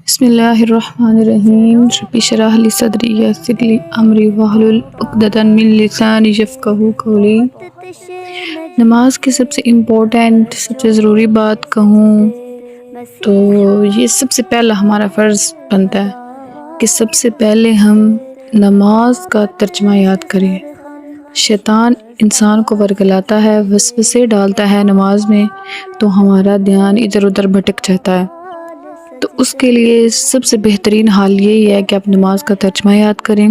بسم اللہ الرحمن الرحیم رب اشرح لی صدری یسر لی امری واحلل عقدۃ من لسانی یفقہوا قولی۔ نماز کی سب سے امپورٹنٹ، سب سے ضروری بات کہوں تو یہ سب سے پہلا ہمارا فرض بنتا ہے کہ سب سے پہلے ہم نماز کا ترجمہ یاد کریں۔ شیطان انسان کو ورگلاتا ہے، وسوسے ڈالتا ہے نماز میں، تو ہمارا دھیان ادھر ادھر بھٹک جاتا ہے۔ تو اس کے لیے سب سے بہترین حال یہی ہے کہ آپ نماز کا ترجمہ یاد کریں۔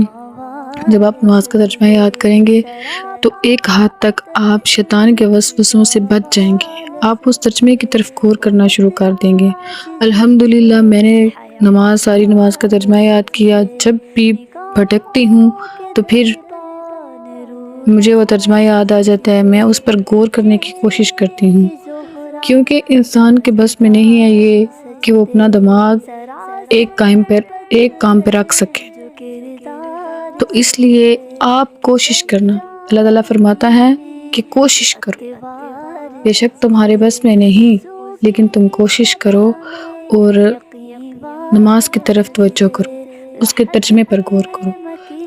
جب آپ نماز کا ترجمہ یاد کریں گے تو ایک حد تک آپ شیطان کے وسوسوں سے بچ جائیں گے۔ آپ اس ترجمے کی طرف غور کرنا شروع کر دیں گے۔ الحمدللہ میں نے ساری نماز کا ترجمہ یاد کیا۔ جب بھی بھٹکتی ہوں تو پھر مجھے وہ ترجمہ یاد آ جاتا ہے، میں اس پر غور کرنے کی کوشش کرتی ہوں، کیونکہ انسان کے بس میں نہیں ہے یہ کہ وہ اپنا دماغ ایک کام پہ رکھ سکے۔ تو اس لیے آپ کوشش کرنا، اللہ تعالیٰ فرماتا ہے کہ کوشش کرو، بے شک تمہارے بس میں نہیں، لیکن تم کوشش کرو اور نماز کی طرف توجہ کرو، اس کے ترجمے پر غور کرو۔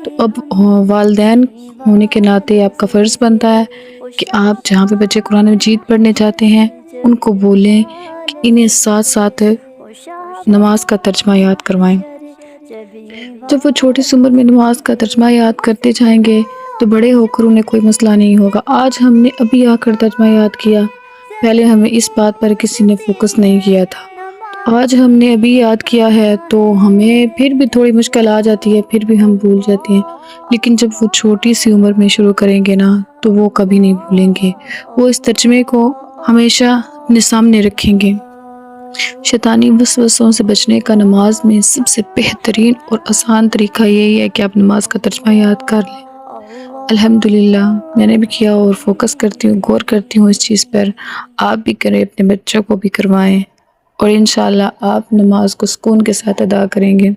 تو اب والدین ہونے کے ناطے آپ کا فرض بنتا ہے کہ آپ جہاں پہ بچے قرآن مجید پڑھنے جاتے ہیں ان کو بولیں کہ انہیں ساتھ ساتھ نماز کا ترجمہ یاد کروائیں۔ جب وہ چھوٹی سی عمر میں نماز کا ترجمہ یاد کرتے جائیں گے تو بڑے ہو کر انہیں کوئی مسئلہ نہیں ہوگا۔ آج ہم نے ابھی آ کر ترجمہ یاد کیا، پہلے ہمیں اس بات پر کسی نے فوکس نہیں کیا تھا۔ آج ہم نے ابھی یاد کیا ہے تو ہمیں پھر بھی تھوڑی مشکل آ جاتی ہے، پھر بھی ہم بھول جاتے ہیں، لیکن جب وہ چھوٹی سی عمر میں شروع کریں گے نا تو وہ کبھی نہیں بھولیں گے، وہ اس ترجمے کو ہمیشہ اپنے سامنے رکھیں گے۔ شیطانی وسوسوں سے بچنے کا نماز میں سب سے بہترین اور آسان طریقہ یہی ہے کہ آپ نماز کا ترجمہ یاد کر لیں۔ الحمدللہ میں نے بھی کیا اور فوکس کرتی ہوں، غور کرتی ہوں اس چیز پر۔ آپ بھی کریں، اپنے بچوں کو بھی کروائیں، اور انشاءاللہ آپ نماز کو سکون کے ساتھ ادا کریں گے۔